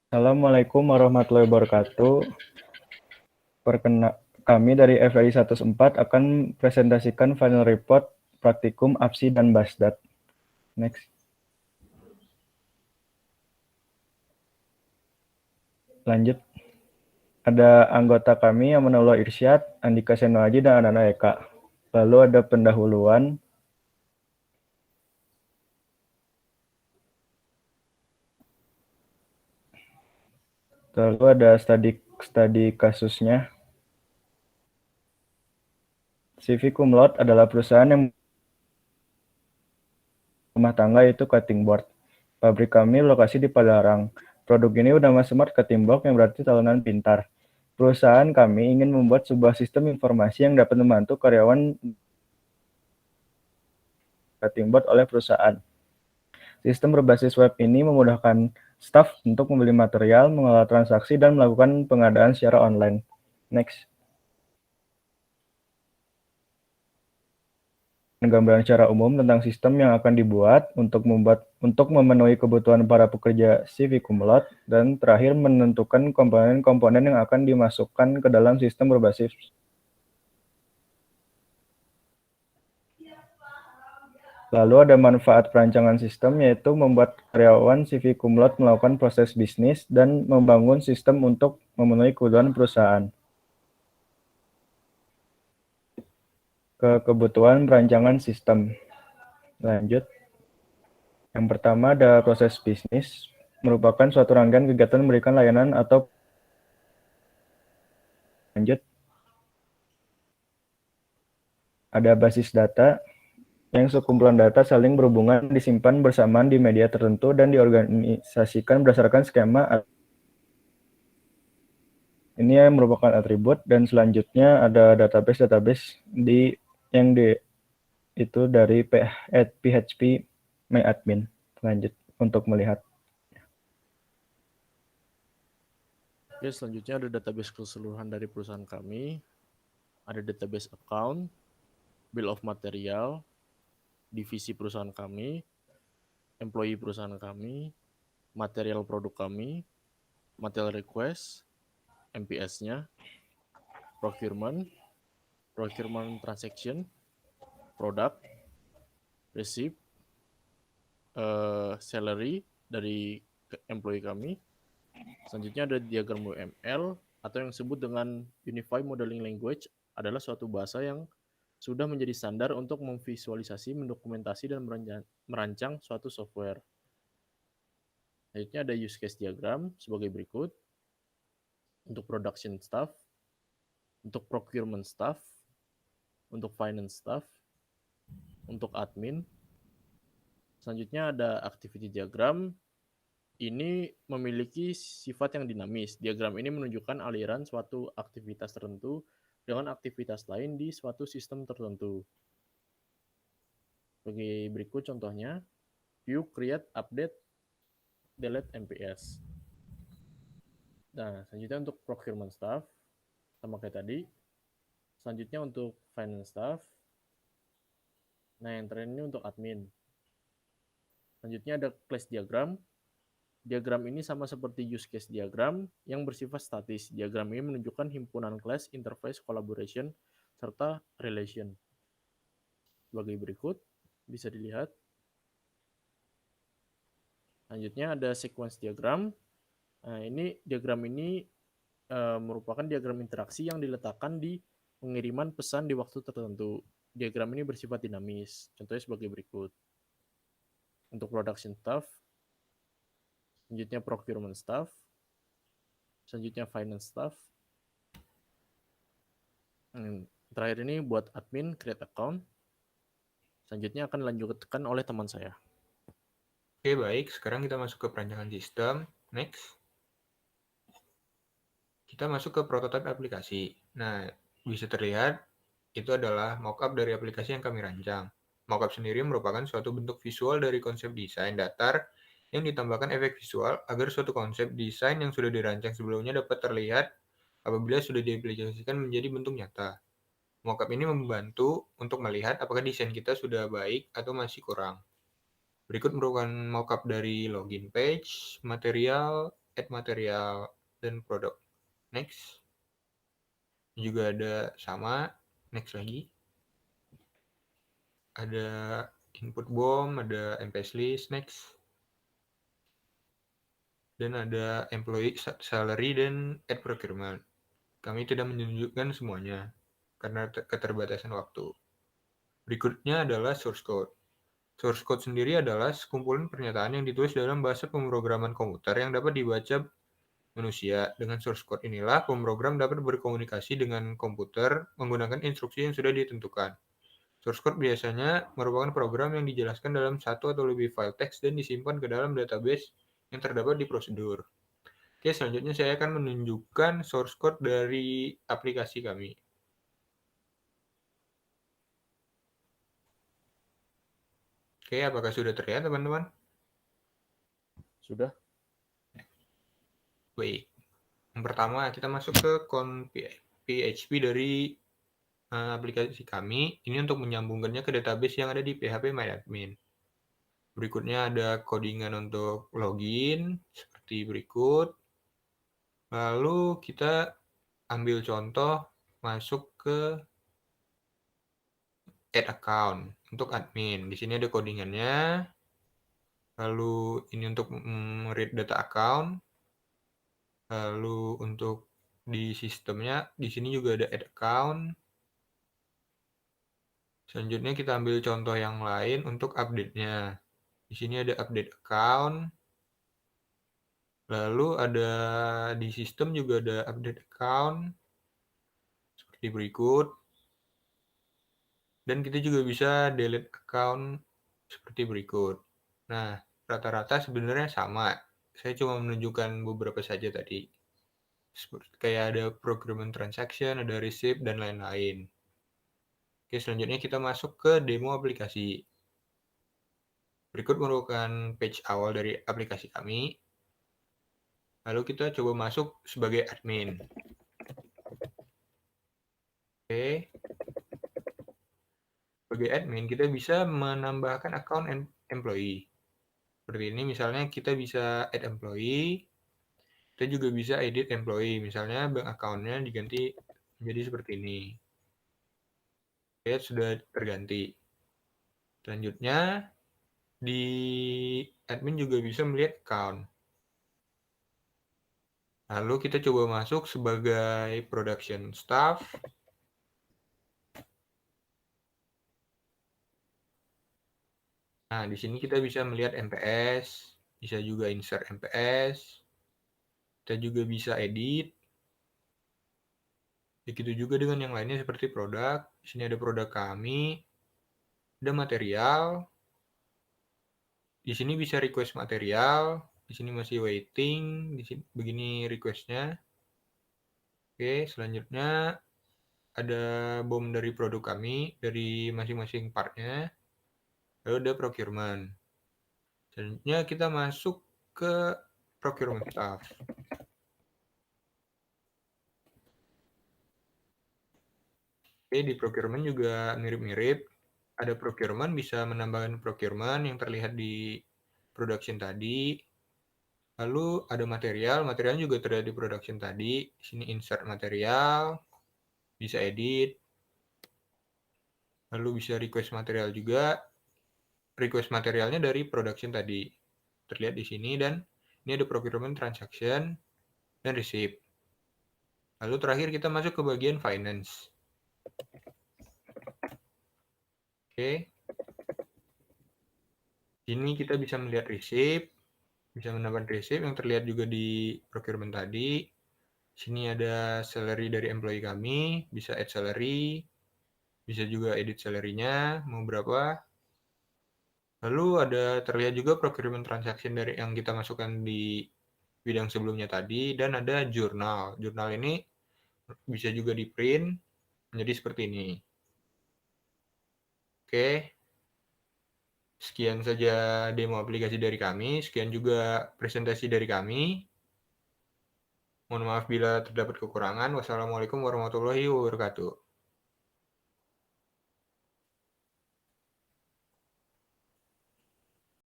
Assalamualaikum warahmatullahi wabarakatuh. Kami dari FRI 104 akan presentasikan final report praktikum APSI dan BASDAT. Next. Lanjut. Ada anggota kami yang Amanullah Irsyad, Andika Senoaji, dan Ananda Eka. Lalu ada pendahuluan. Lalu ada studi kasusnya. CV Kumlot adalah perusahaan yang rumah tangga yaitu cutting board. Pabrik kami lokasi di Padalarang. Produk ini utama Smart Cutting Board yang berarti talenan pintar. Perusahaan kami ingin membuat sebuah sistem informasi yang dapat membantu karyawan cutting board oleh perusahaan. Sistem berbasis web ini memudahkan staf untuk membeli material, mengelola transaksi, dan melakukan pengadaan secara online. Next. Gambaran secara umum tentang sistem yang akan dibuat untuk memenuhi kebutuhan para pekerja CV Kumlot, dan terakhir menentukan komponen-komponen yang akan dimasukkan ke dalam sistem berbasis. Lalu ada manfaat perancangan sistem, yaitu membuat karyawan CV Kumlot melakukan proses bisnis dan membangun sistem untuk memenuhi kebutuhan perusahaan. Kebutuhan perancangan sistem. Lanjut. Yang pertama ada proses bisnis, merupakan suatu rangkaian kegiatan memberikan layanan atau lanjut. Ada basis data, yang sekumpulan data saling berhubungan disimpan bersamaan di media tertentu dan diorganisasikan berdasarkan skema. Ini yang merupakan atribut, dan selanjutnya ada database itu dari PHP MyAdmin. Lanjut untuk melihat. Oke, selanjutnya ada database keseluruhan dari perusahaan kami. Ada database account, bill of material, divisi perusahaan kami, employee perusahaan kami, material produk kami, material request, MPS-nya, procurement transaction, product, receipt, salary dari employee kami. Selanjutnya ada diagram UML atau yang disebut dengan Unified Modeling Language, adalah suatu bahasa yang sudah menjadi standar untuk memvisualisasi, mendokumentasi, dan merancang suatu software. Selanjutnya ada use case diagram sebagai berikut. Untuk production staff, untuk procurement staff, untuk finance staff, untuk admin. Selanjutnya ada activity diagram. Ini memiliki sifat yang dinamis. Diagram ini menunjukkan aliran suatu aktivitas tertentu dengan aktivitas lain di suatu sistem tertentu. Sebagai berikut contohnya, view, create, update, delete MPS. Nah, selanjutnya untuk procurement staff, sama kayak tadi. Selanjutnya untuk finance staff. Nah, yang terakhir ini untuk admin. Selanjutnya ada class diagram. Diagram ini sama seperti use case diagram yang bersifat statis. Diagram ini menunjukkan himpunan class, interface, collaboration, serta relation. Sebagai berikut, bisa dilihat. Selanjutnya ada sequence diagram. Nah, ini diagram ini merupakan diagram interaksi yang diletakkan di pengiriman pesan di waktu tertentu. Diagram ini bersifat dinamis. Contohnya sebagai berikut. Untuk production staff, selanjutnya procurement staff, selanjutnya finance staff. Terakhir ini buat admin, create account. Selanjutnya akan dilanjutkan oleh teman saya. Oke, baik. Sekarang kita masuk ke perancangan sistem. Next. Kita masuk ke prototipe aplikasi. Nah, bisa terlihat itu adalah mockup dari aplikasi yang kami rancang. Mockup sendiri merupakan suatu bentuk visual dari konsep desain datar yang ditambahkan efek visual agar suatu konsep desain yang sudah dirancang sebelumnya dapat terlihat apabila sudah diaplikasikan menjadi bentuk nyata. Mockup ini membantu untuk melihat apakah desain kita sudah baik atau masih kurang. Berikut merupakan mockup dari login page, material, add material dan produk. Next. Juga ada sama. Next lagi. Ada input BOM, ada MPS list. Next. Dan ada employee salary dan add procurement. Kami tidak menunjukkan semuanya karena keterbatasan waktu. Berikutnya adalah source code. Source code sendiri adalah sekumpulan pernyataan yang ditulis dalam bahasa pemrograman komputer yang dapat dibaca manusia. Dengan source code inilah pemrogram dapat berkomunikasi dengan komputer menggunakan instruksi yang sudah ditentukan. Source code biasanya merupakan program yang dijelaskan dalam satu atau lebih file teks dan disimpan ke dalam database yang terdapat di prosedur. Oke, selanjutnya saya akan menunjukkan source code dari aplikasi kami. Oke, apakah sudah terlihat, teman-teman? Sudah. Baik. Yang pertama, kita masuk ke PHP dari aplikasi kami. Ini untuk menyambungkannya ke database yang ada di php-myadmin. Berikutnya ada codingan untuk login, seperti berikut. Lalu kita ambil contoh masuk ke add account untuk admin. Di sini ada codingannya. Lalu ini untuk read data account. Lalu untuk di sistemnya, di sini juga ada add account. Selanjutnya kita ambil contoh yang lain untuk update-nya. Di sini ada update account. Lalu ada di sistem juga ada update account. Seperti berikut. Dan kita juga bisa delete account seperti berikut. Nah, rata-rata sebenarnya sama. Saya cuma menunjukkan beberapa saja tadi. Seperti kayak ada procurement transaction, ada receipt, dan lain-lain. Oke, selanjutnya kita masuk ke demo aplikasi. Berikut merupakan page awal dari aplikasi kami. Lalu kita coba masuk sebagai admin. Oke. Sebagai admin, kita bisa menambahkan account employee. Seperti ini, misalnya kita bisa add employee. Kita juga bisa edit employee. Misalnya bank account-nya diganti menjadi seperti ini. Lihat sudah terganti. Selanjutnya, di admin juga bisa melihat account. Lalu kita coba masuk sebagai production staff. Nah, di sini kita bisa melihat MPS, bisa juga insert MPS. Kita juga bisa edit. Begitu juga dengan yang lainnya seperti produk. Di sini ada produk kami. Ada material. Di sini bisa request material. Di sini masih waiting. Di sini begini requestnya. Oke, selanjutnya ada BOM dari produk kami, dari masing-masing partnya. Lalu ada procurement. Selanjutnya kita masuk ke procurement staff. Oke, di procurement juga mirip-mirip. Ada procurement, bisa menambahkan procurement yang terlihat di production tadi. Lalu ada material, material juga terlihat di production tadi. Di sini insert material, bisa edit. Lalu bisa request material juga. Request materialnya dari production tadi. Terlihat di sini, dan ini ada procurement transaction dan receipt. Lalu terakhir kita masuk ke bagian finance. Oke. Sini kita bisa melihat receipt, bisa menambahkan receipt yang terlihat juga di procurement tadi. Sini ada salary dari employee kami, bisa add salary, bisa juga edit salary-nya, mau berapa. Lalu ada terlihat juga procurement transaction dari yang kita masukkan di bidang sebelumnya tadi, dan ada jurnal. Jurnal ini bisa juga di print menjadi seperti ini. Oke. Sekian saja demo aplikasi dari kami, sekian juga presentasi dari kami. Mohon maaf bila terdapat kekurangan. Wassalamualaikum warahmatullahi wabarakatuh.